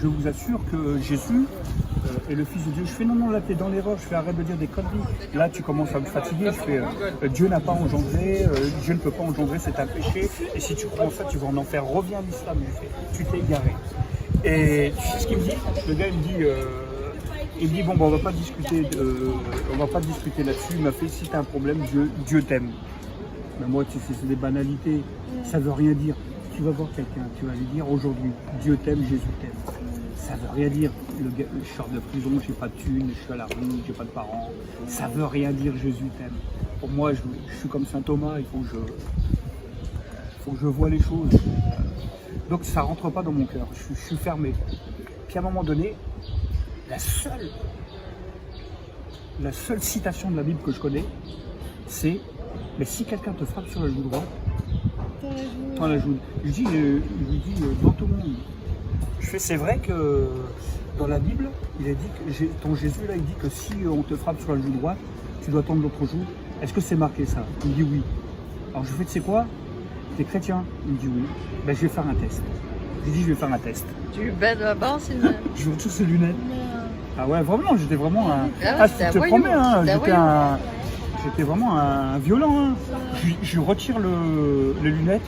Je vous assure que Jésus est le Fils de Dieu. Je fais non, là, t'es dans l'erreur, je fais arrête de dire des conneries. Là, tu commences à me fatiguer, je fais Dieu n'a pas engendré, Dieu ne peut pas engendrer, c'est un péché. Et si tu crois en ça, tu vas en enfer. Reviens à l'islam, tu t'es égaré. Et tu sais ce qu'il me dit? Le gars, il me dit bon, on va pas discuter là-dessus. Il m'a fait si t'as un problème, Dieu t'aime. Mais moi, tu sais, c'est des banalités. Ça veut rien dire. Tu vas voir quelqu'un, tu vas lui dire aujourd'hui, Dieu t'aime, Jésus t'aime. Ça veut rien dire. Le gars, je sors de prison, j'ai pas de thunes, je suis à la rue, j'ai pas de parents. Ça veut rien dire, Jésus t'aime. Pour moi, je suis comme saint Thomas, il faut que je vois les choses. Donc ça rentre pas dans mon cœur. Je suis fermé. Puis à un moment donné, la seule citation de la Bible que je connais, c'est mais si quelqu'un te frappe sur la joue droite, dans la joue. Je lui dis devant tout le monde. Je fais c'est vrai que dans la Bible, il a dit que ton Jésus là, il dit que si on te frappe sur la joue droite, tu dois tendre l'autre joue. Est-ce que c'est marqué ça? Il me dit oui. Alors je fais tu sais quoi? T'es chrétien? Il me dit oui. Ben je vais faire un test. Je lui dis je vais faire un test. Tu baisses là-bas, c'est une... Je retire ses lunettes. Ah ouais, vraiment, j'étais vraiment un. je te promets, hein, j'étais vraiment un violent. Hein. Je retire les lunettes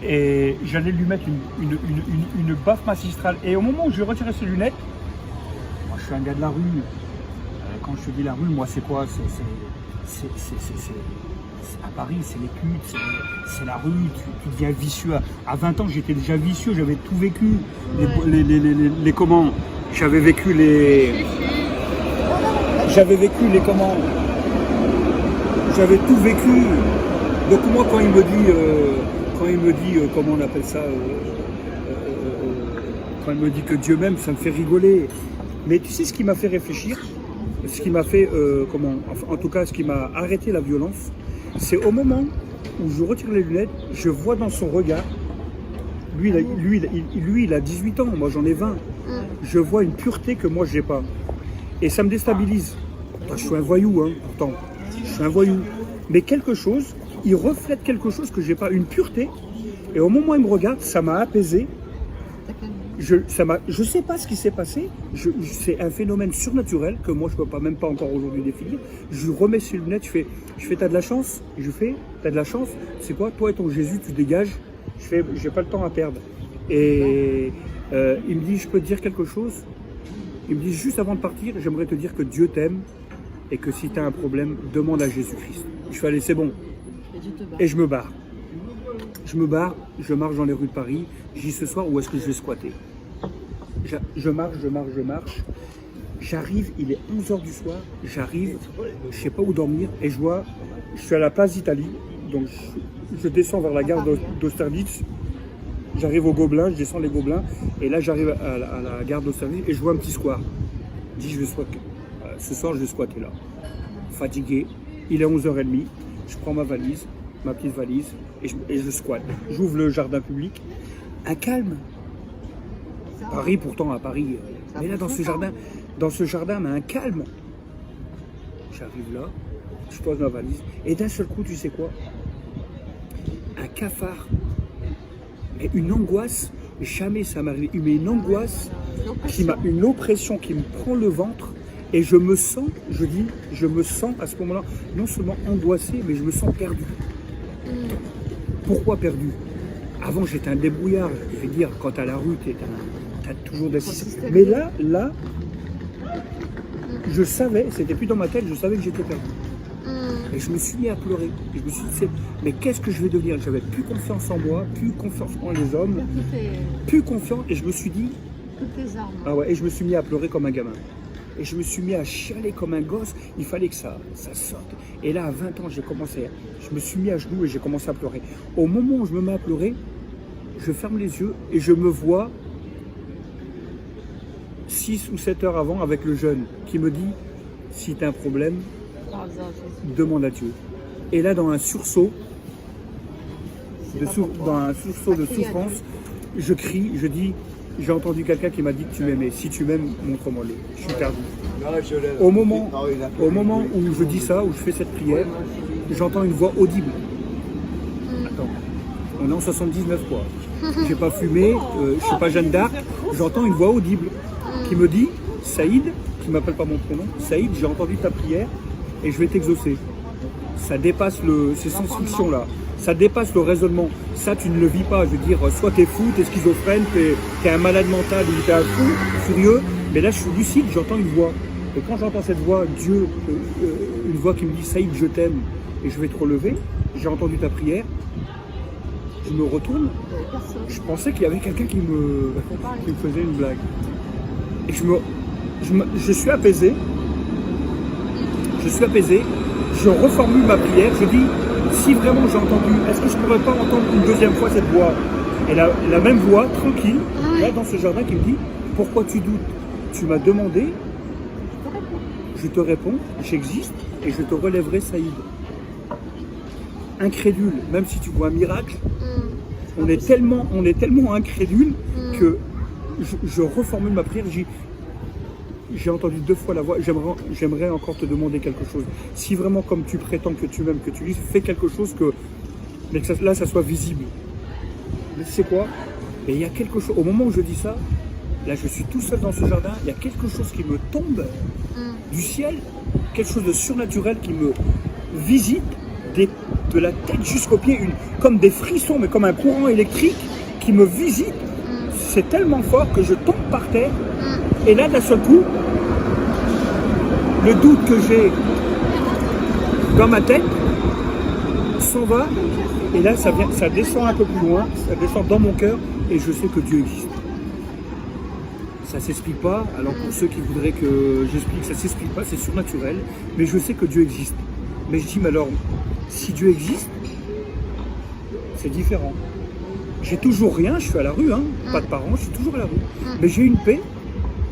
et j'allais lui mettre une baffe magistrale. Et au moment où je retirais ses lunettes, moi je suis un gars de la rue. Quand je te dis la rue, moi c'est quoi? C'est à Paris, c'est les putes, c'est la rue, tu deviens vicieux. À 20 ans, j'étais déjà vicieux, j'avais tout vécu. Les comment? J'avais vécu les comment? J'avais tout vécu. Donc moi, quand il me dit, comment on appelle ça, quand il me dit que Dieu m'aime, ça me fait rigoler. Mais tu sais ce qui m'a fait réfléchir, ce qui m'a fait, en tout cas, ce qui m'a arrêté la violence, c'est au moment où je retire les lunettes, je vois dans son regard, lui il a 18 ans, moi j'en ai 20, je vois une pureté que moi j'ai pas. Et ça me déstabilise. Je suis un voyou, hein, pourtant. Je suis un voyou. Mais quelque chose, il reflète quelque chose que j'ai pas, une pureté. Et au moment où il me regarde, ça m'a apaisé. Je sais pas ce qui s'est passé. C'est un phénomène surnaturel que moi je peux pas, même pas encore aujourd'hui définir. Je remets ses lunettes, je fais t'as de la chance. T'as de la chance. C'est quoi? Toi et ton Jésus, tu dégages. J'ai pas le temps à perdre. Et il me dit, je peux te dire quelque chose? Il me dit, juste avant de partir, j'aimerais te dire que Dieu t'aime et que si tu as un problème, demande à Jésus-Christ. Je fais, allez, c'est bon. Et je me barre. Je marche dans les rues de Paris. Je dis, ce soir, où est-ce que je vais squatter? Je marche. J'arrive, il est 11h du soir. J'arrive, je sais pas où dormir. Et je suis à la place d'Italie. Donc je descends vers la gare d'Austerlitz. J'arrive au Gobelin, je descends les Gobelins. Et là, j'arrive à la gare d'Austerlitz et je vois un petit square. Je dis, ce soir, je vais squatter là. Fatigué. Il est 11h30. Je prends ma petite valise, et je squatte. J'ouvre le jardin public. Un calme. Paris, pourtant, à Paris. Mais là, dans ce jardin, mais un calme. J'arrive là, je pose ma valise. Et d'un seul coup, tu sais quoi? Un cafard. Et une angoisse. Jamais ça m'arrive. Mais une angoisse, une oppression qui me prend le ventre. Et je me sens à ce moment-là, non seulement angoissé, mais je me sens perdu. Pourquoi perdu? Avant, j'étais un débrouillard. Je veux dire, quand t'as la rue, t'as toujours des... Mais là, je savais, c'était plus dans ma tête, je savais que j'étais perdu. Et je me suis mis à pleurer. Et je me suis dit, mais qu'est-ce que je vais devenir? J'avais plus confiance en moi, plus confiance en les hommes, plus confiance. Et je me suis dit... Ah ouais, et je me suis mis à pleurer comme un gamin. Et je me suis mis à chialer comme un gosse. Il fallait que ça sorte. Et là, à 20 ans, je me suis mis à genoux et j'ai commencé à pleurer. Au moment où je me mets à pleurer, je ferme les yeux et je me vois 6 ou 7 heures avant avec le jeune qui me dit, si tu as un problème, demande à Dieu. Et là, dans un sursaut de souffrance, je crie, je dis, j'ai entendu quelqu'un qui m'a dit que tu m'aimais. Si tu m'aimes, montre-moi-le. Je suis perdu. Au moment où je dis ça, où je fais cette prière, j'entends une voix audible. Attends, on est en 79 quoi. j'ai pas fumé, je suis pas Jeanne d'Arc. J'entends une voix audible qui me dit, Saïd, qui m'appelle pas mon prénom, Saïd, j'ai entendu ta prière et je vais t'exaucer. Ça dépasse ces science-fiction-là. Ça dépasse le raisonnement. Ça, tu ne le vis pas. Je veux dire, soit t'es fou, t'es schizophrène, t'es un malade mental ou t'es un fou, furieux. Mais là, je suis lucide, j'entends une voix. Et quand j'entends cette voix, Dieu, une voix qui me dit, Saïd, je t'aime et je vais te relever, j'ai entendu ta prière, je me retourne, je pensais qu'il y avait quelqu'un qui me faisait une blague. Et je suis apaisé, je reformule ma prière, je dis, si vraiment j'ai entendu, est-ce que je ne pourrais pas entendre une deuxième fois cette voix? Et la même voix, tranquille, là dans ce jardin, qui me dit, pourquoi tu doutes? Tu m'as demandé, je te réponds, j'existe et je te relèverai, Saïd. Incrédule, même si tu vois un miracle, on est tellement incrédule que je reformule ma prière. J'ai entendu 2 fois la voix, j'aimerais encore te demander quelque chose. Si vraiment, comme tu prétends que tu m'aimes, que tu lis, fais quelque chose mais que là, ça soit visible. Mais tu sais quoi? Et il y a quelque chose, au moment où je dis ça, là, je suis tout seul dans ce jardin, il y a quelque chose qui me tombe du ciel, quelque chose de surnaturel qui me visite de la tête jusqu'aux pieds, comme des frissons, mais comme un courant électrique qui me visite. C'est tellement fort que je tombe par terre. Et là, d'un seul coup, le doute que j'ai dans ma tête s'en va. Et là, ça descend un peu plus loin, ça descend dans mon cœur, et je sais que Dieu existe. Ça s'explique pas. Alors pour ceux qui voudraient que j'explique, ça s'explique pas, c'est surnaturel. Mais je sais que Dieu existe. Mais je dis, mais alors, si Dieu existe, c'est différent. J'ai toujours rien, je suis à la rue, hein, pas de parents, je suis toujours à la rue. Mais j'ai une paix.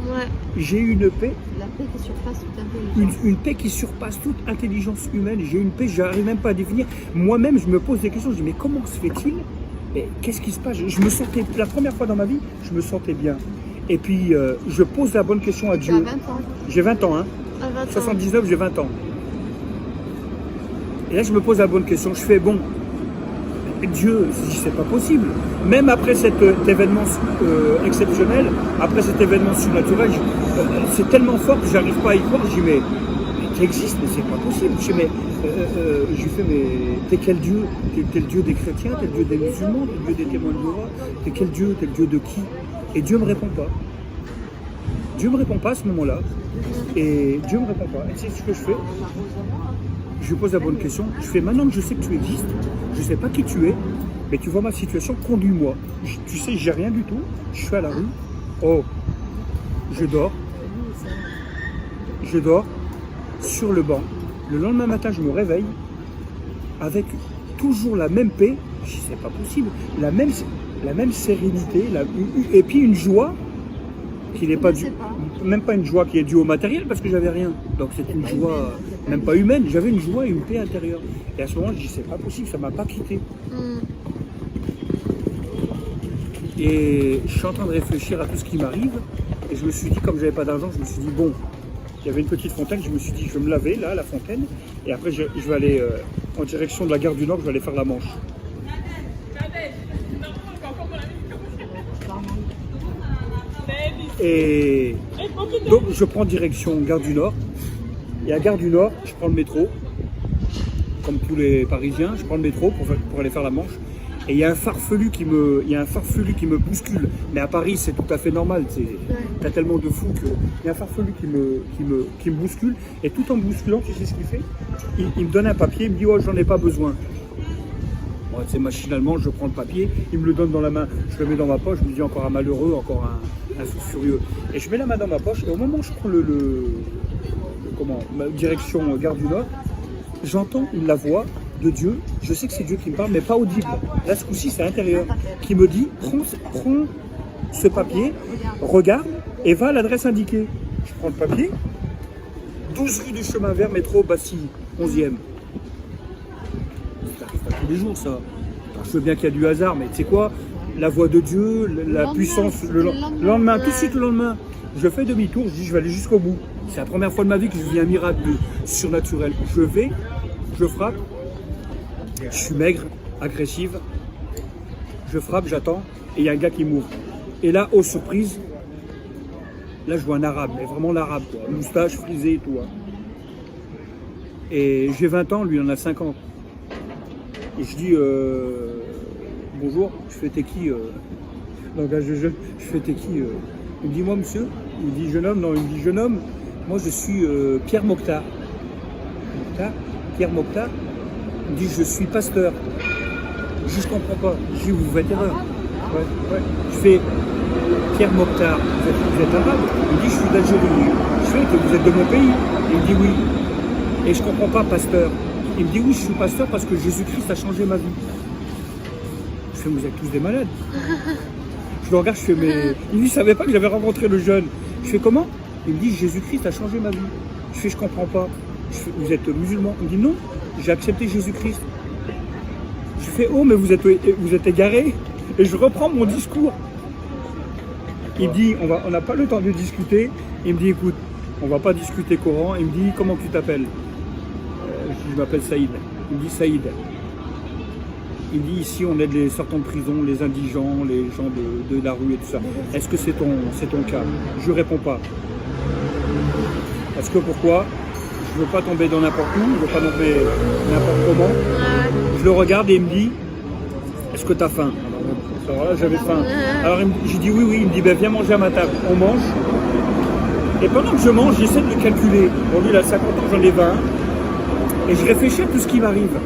Ouais. J'ai une paix. La paix qui surpasse toute intelligence. Une paix qui surpasse toute intelligence humaine. J'ai une paix, j'arrive même pas à définir. Moi-même, je me pose des questions. Je dis, mais comment se fait-il? Et qu'est-ce qui se passe? Je me sentais, la première fois dans ma vie, je me sentais bien. Et puis, je pose la bonne question à Dieu. Tu as 20 ans. J'ai 20 ans, hein. À 20 ans. 79, j'ai 20 ans. Et là, je me pose la bonne question. Je fais, bon, Dieu, c'est pas possible. Même après cet événement exceptionnel, après cet événement surnaturel, c'est tellement fort que j'arrive pas à y croire. Je dis, mais tu existes, mais c'est pas possible. Je dis, mais t'es quel Dieu? T'es le Dieu des chrétiens, t'es le Dieu des musulmans, t'es le Dieu des témoins de Jéhovah, t'es quel Dieu? T'es le Dieu de qui? Et Dieu me répond pas. Dieu me répond pas à ce moment-là. Et Dieu me répond pas. Et tu sais ce que je fais? Je lui pose la bonne question. Je fais, maintenant que je sais que tu existes, je sais pas qui tu es, mais tu vois ma situation, conduis-moi. Tu sais, j'ai rien du tout. Je suis à la rue. Oh, je dors. Je dors sur le banc. Le lendemain matin, je me réveille avec toujours la même paix. Je dis, c'est pas possible. La même sérénité, et puis une joie qui n'est pas due, même pas une joie qui est due au matériel parce que j'avais rien. Donc c'est une joie même pas humaine, j'avais une joie et une paix intérieure. Et à ce moment, je dis, c'est pas possible, ça m'a pas quitté. Et je suis en train de réfléchir à tout ce qui m'arrive et je me suis dit, comme j'avais pas d'argent, je me suis dit, bon, il y avait une petite fontaine, je me suis dit, je vais me laver là à la fontaine et après je vais aller en direction de la gare du Nord, je vais aller faire la Manche. Et donc je prends direction Gare du Nord. Et à Gare du Nord, je prends le métro. Comme tous les Parisiens, je prends le métro pour aller faire la Manche. Et il y a un farfelu qui me bouscule. Mais à Paris, c'est tout à fait normal. T'as tellement de fous qu'il y a un farfelu qui me bouscule. Et tout en me bousculant, tu sais ce qu'il fait? Il me donne un papier, il me dit, oh, j'en ai pas besoin. Bon, c'est machinalement, je prends le papier, il me le donne dans la main, je le mets dans ma poche, je me dis encore un malheureux, encore un fou furieux. Et je mets la main dans ma poche, et au moment où je prends ma direction Gare du Nord, j'entends la voix de Dieu, je sais que c'est Dieu qui me parle, mais pas audible. Là, ce coup-ci, c'est intérieur, qui me dit, prends ce papier, regarde, et va à l'adresse indiquée. Je prends le papier, 12 rue du Chemin Vert, métro Bastille, 11e. Ça n'arrive pas tous les jours, ça. Alors, je veux bien qu'il y a du hasard, mais tu sais quoi? La voix de Dieu, la puissance, le lendemain, tout de suite le lendemain, je fais demi-tour, je dis je vais aller jusqu'au bout. C'est la première fois de ma vie que je vis un miracle surnaturel. Je vais, je frappe, je suis maigre, agressive, je frappe, j'attends, et il y a un gars qui m'ouvre. Et là, aux surprises, là je vois un arabe, mais vraiment l'arabe, quoi. Moustache frisée et tout. Hein. Et j'ai 20 ans, lui il en a 50. Et je dis bonjour, je fais t'es qui Donc je fais t'es qui Il me dit moi monsieur, il me dit jeune homme, non il me dit jeune homme, moi je suis Pierre Mokhtar. Pierre Mokhtar, il me dit je suis pasteur. Je comprends pas, je dis vous faites erreur. Ouais. Je fais Pierre Mokhtar, vous êtes arabe? Il me dit je suis d'Algérie. Je fais que vous êtes de mon pays? Il me dit oui. Et je comprends pas pasteur. Il me dit oui, je suis pasteur parce que Jésus-Christ a changé ma vie. Je fais, vous êtes tous des malades. Je le regarde, je fais, mais. Il ne savait pas que j'avais rencontré le jeune. Je fais, comment? Il me dit, Jésus-Christ a changé ma vie. Je fais, je comprends pas. Je fais, vous êtes musulman? Il me dit, non, j'ai accepté Jésus-Christ. Je fais, oh, mais vous êtes égaré. Et je reprends mon discours. Il me dit, on n'a pas le temps de discuter. Il me dit, écoute, on va pas discuter Coran. Il me dit, comment tu t'appelles? Je m'appelle Saïd. Il me dit Saïd. Il me dit ici on aide les sortants de prison, les indigents, les gens de la rue et tout ça. Est-ce que c'est ton cas? Je réponds pas. Parce que pourquoi? Je veux pas tomber dans n'importe où, je veux pas tomber n'importe comment. Je le regarde et il me dit est-ce que tu as faim? Alors là j'avais faim. Alors j'ai dit oui, il me dit ben, viens manger à ma table. On mange. Et pendant que je mange, j'essaie de le calculer. Bon lui il a 50 ans, j'en ai 20. Et je réfléchis à tout ce qui m'arrive.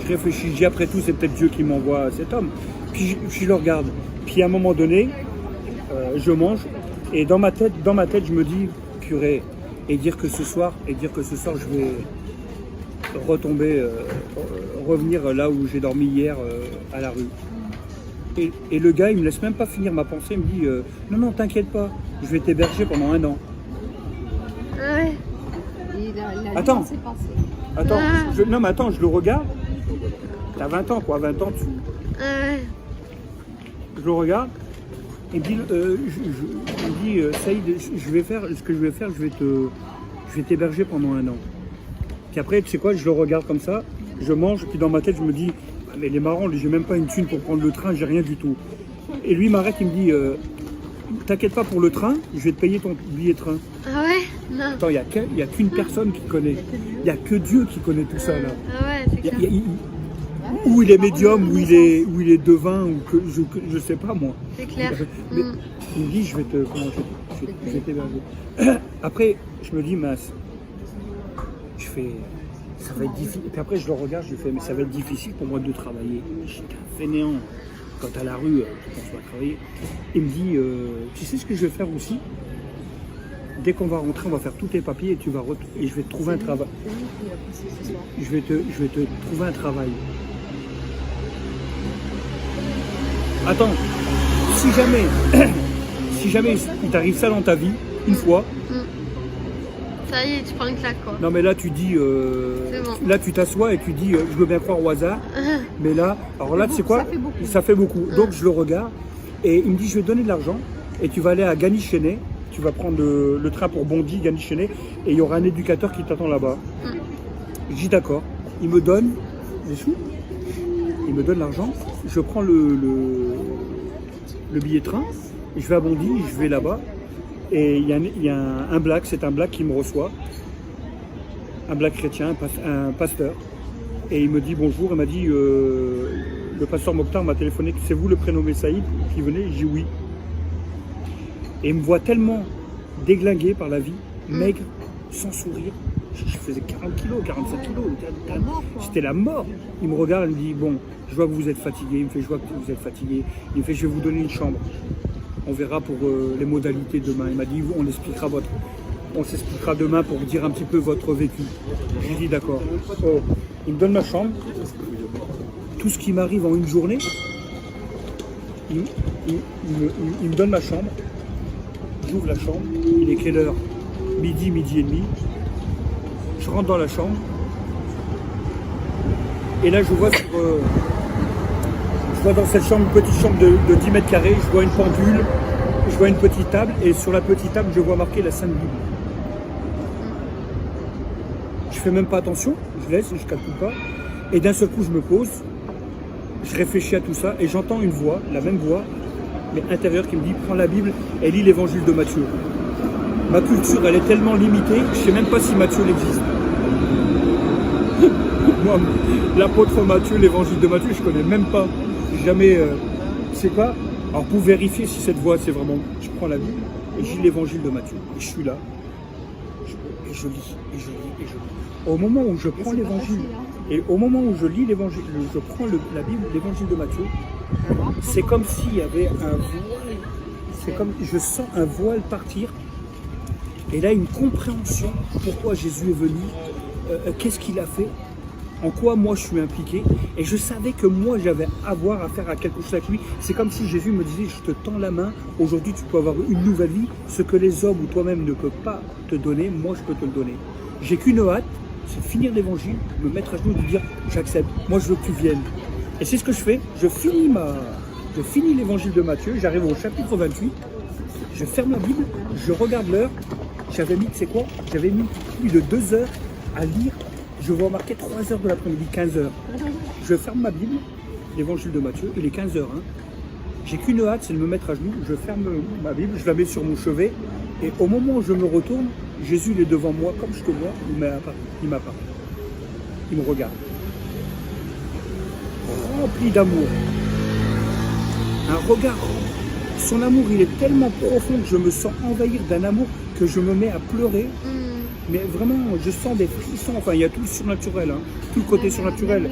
Je réfléchis, je dis après tout, c'est peut-être Dieu qui m'envoie cet homme. Puis je le regarde. Puis à un moment donné, je mange. Et dans ma tête, je me dis, purée, et dire que ce soir, je vais retomber, revenir là où j'ai dormi hier à la rue. Et le gars, il me laisse même pas finir ma pensée. Il me dit, non, t'inquiète pas, je vais t'héberger pendant 1 an. Ouais. Attends, non mais attends, je le regarde. T'as 20 ans quoi, 20 ans tu. Je le regarde. Il me dit, Saïd, je vais t'héberger pendant 1 an. Puis après, tu sais quoi, je le regarde comme ça, je mange, puis dans ma tête je me dis, mais il est marrant, j'ai même pas une thune pour prendre le train, j'ai rien du tout. Et lui il m'arrête, il me dit, t'inquiète pas pour le train, je vais te payer ton billet de train. Ah ouais? Non. Attends, il n'y a qu'une personne qui connaît. Il n'y a que Dieu qui connaît tout ça là. Ah ouais, c'est clair. Où il est médium, où il est devin, ou que je sais pas moi. C'est clair. Mais il me dit je vais t'héberger. Après, je me dis mince. Je fais ça va être difficile. Et puis après je le regarde, je fais mais ça va être difficile pour moi de travailler. J'étais un fainéant. Quand à la rue, tu penses pas travailler. Il me dit tu sais ce que je vais faire aussi? Dès qu'on va rentrer, on va faire tous tes papiers et je vais te trouver un travail. Je vais te trouver un travail. Attends, si jamais il t'arrive ça dans ta vie, une fois. Ça y est, tu prends une claque quoi. Non mais là tu dis, bon. Là tu t'assois et tu dis, je veux bien croire au hasard. Mais là, alors là tu sais quoi? Ça fait beaucoup. Donc je le regarde et il me dit, je vais te donner de l'argent et tu vas aller à Gagny-Chénet. Tu vas prendre le train pour Bondy, Gagny-Chénet, et il y aura un éducateur qui t'attend là-bas. Je dis d'accord. Il me donne des sous, il me donne l'argent, je prends le billet de train, je vais à Bondy, je vais là-bas, et il y a un black, c'est un black qui me reçoit, un black chrétien, un pasteur, et il me dit bonjour, il m'a dit, le pasteur Mokhtar m'a téléphoné, c'est vous le prénommé Saïd qui venez? Je dis oui. Et il me voit tellement déglingué par la vie, maigre, sans sourire. Je faisais 40 kilos, 47 kilos. C'était la mort. Il me regarde, il me dit, bon, je vois que vous êtes fatigué. Il me fait, je vois que vous êtes fatigué. Il me fait, je vais vous donner une chambre. On verra pour les modalités demain. Il m'a dit, on s'expliquera demain pour dire un petit peu votre vécu. J'ai dit, d'accord. Oh. Il me donne ma chambre. Tout ce qui m'arrive en une journée, il me donne ma chambre. J'ouvre la chambre, il est quelle heure? Midi et demi. Je rentre dans la chambre. Et là, je vois dans cette chambre, une petite chambre de 10 mètres carrés, je vois une pendule, je vois une petite table, et sur la petite table, je vois marqué la Sainte Bible. Je fais même pas attention, je laisse, je calcule pas. Et d'un seul coup, je me pose, je réfléchis à tout ça et j'entends une voix, la même voix, mais intérieure, qui me dit prends la Bible et lis l'évangile de Matthieu. Ma culture, elle est tellement limitée, je ne sais même pas si Matthieu existe. Moi, l'apôtre Matthieu, l'évangile de Matthieu, je ne connais même pas. Jamais. C'est quoi? Alors pour vérifier si cette voix, c'est vraiment. Je prends la Bible et je lis l'évangile de Matthieu. Et je suis là. Et je lis, et je lis, et je lis. Au moment où je prends l'évangile, et au moment où je lis l'évangile, je prends la Bible, l'évangile de Matthieu, c'est comme s'il y avait un voile. C'est comme je sens un voile partir. Et là, une compréhension, pourquoi Jésus est venu, qu'est-ce qu'il a fait, en quoi moi je suis impliqué. Et je savais que moi j'avais à faire à quelque chose avec lui. C'est comme si Jésus me disait, je te tends la main, aujourd'hui tu peux avoir une nouvelle vie. Ce que les hommes ou toi-même ne peuvent pas te donner, moi je peux te le donner. J'ai qu'une hâte, c'est finir l'évangile, me mettre à genoux et dire, j'accepte, moi je veux que tu viennes. Et c'est ce que je fais, je finis l'évangile de Matthieu, j'arrive au chapitre 28, je ferme la Bible, je regarde l'heure. J'avais mis, tu sais quoi? J'avais mis plus de 2 heures à lire. Je vois marquer 3 heures de l'après-midi, 15 heures. Je ferme ma Bible, l'évangile de Matthieu, il est 15 heures. Hein. J'ai qu'une hâte, c'est de me mettre à genoux. Je ferme ma Bible, je la mets sur mon chevet. Et au moment où je me retourne, Jésus il est devant moi, comme je te vois, il m'apparaît. Il me regarde. Rempli d'amour. Un regard rempli. Son amour, il est tellement profond que je me sens envahir d'un amour que je me mets à pleurer. Mais vraiment, je sens des frissons. Enfin, il y a tout le surnaturel, hein, tout le côté surnaturel.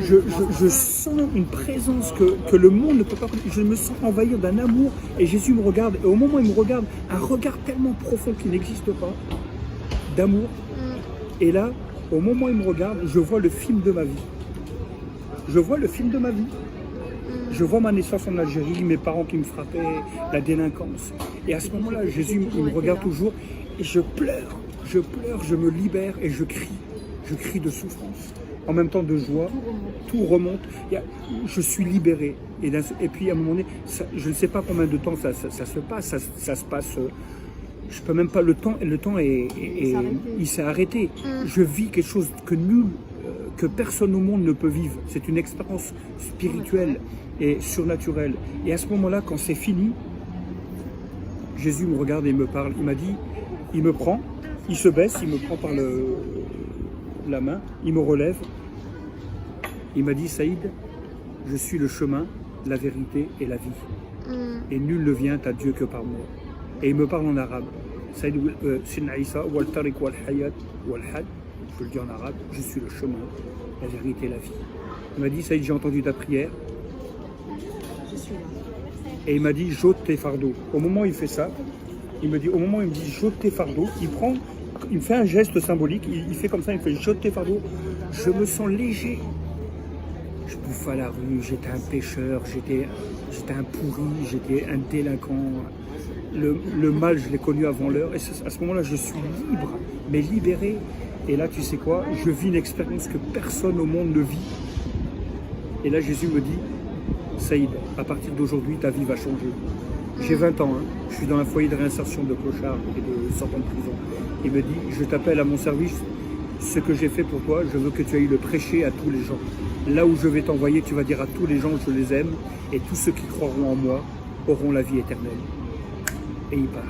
Je sens une présence que le monde ne peut pas connaître. Je me sens envahir d'un amour et Jésus me regarde. Et au moment où il me regarde, un regard tellement profond qui n'existe pas, d'amour. Et là, au moment où il me regarde, je vois le film de ma vie. Je vois le film de ma vie. Je vois ma naissance en Algérie, mes parents qui me frappaient, la délinquance. Et à ce moment-là, Jésus il me regarde toujours et je pleure, je me libère et je crie de souffrance. En même temps de joie, tout remonte. Je suis libéré. Et puis à un moment donné, je ne sais pas combien de temps ça se passe, ça se passe. Je peux même pas, le temps il s'est arrêté. Je vis quelque chose que personne au monde ne peut vivre. C'est une expérience spirituelle et surnaturelle. Et à ce moment-là, quand c'est fini, Jésus me regarde et me parle. Il m'a dit, il me prend, il se baisse, il me prend par la main, il me relève. Il m'a dit, Saïd, je suis le chemin, la vérité et la vie. Et nul ne vient à Dieu que par moi. Et il me parle en arabe. Saïd Sin'aïsa, wal tariq wal hayat wal had. Je le dis en arabe, je suis le chemin, la vérité et la vie. Il m'a dit, Saïd, j'ai entendu ta prière. Et il m'a dit, j'ôte tes fardeaux. Au moment où il fait ça, il me dit, j'ôte tes fardeaux, il me fait un geste symbolique, il fait comme ça, il me fait, j'ôte tes fardeaux. Je me sens léger. Je bouffe à la rue, j'étais un pêcheur, j'étais un pourri, j'étais un délinquant. Le mal, je l'ai connu avant l'heure. Et à ce moment-là, je suis libre, mais libéré. Et là, tu sais quoi? Je vis une expérience que personne au monde ne vit. Et là, Jésus me dit, Saïd, à partir d'aujourd'hui, ta vie va changer. J'ai 20 ans, hein. Je suis dans un foyer de réinsertion de clochards et de sortants de prison. Il me dit, je t'appelle à mon service. Ce que j'ai fait pour toi, je veux que tu ailles le prêcher à tous les gens. Là où je vais t'envoyer, tu vas dire à tous les gens, je les aime. Et tous ceux qui croiront en moi auront la vie éternelle. Et il part.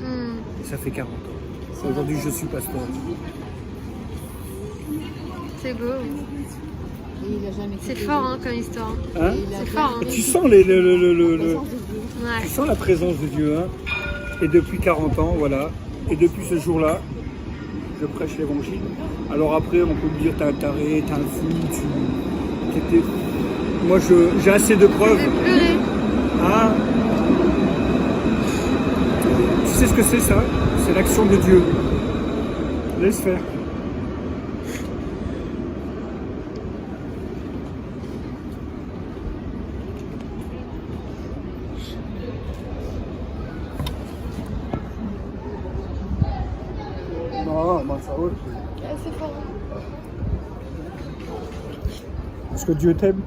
Et ça fait 40 ans. Aujourd'hui, je suis pasteur. C'est beau. C'est fort hein, comme histoire. Hein? C'est fort. Hein. Tu sens tu sens la présence de Dieu. Hein? Et depuis 40 ans, voilà. Et depuis ce jour-là, je prêche l'évangile. Alors après, on peut me dire, t'es un taré, t'es un fou, Moi, j'ai assez de preuves. J'ai pleuré. Ah. Tu sais ce que c'est ça? C'est l'action de Dieu. Laisse faire. C'est fort. Parce que Dieu t'aime.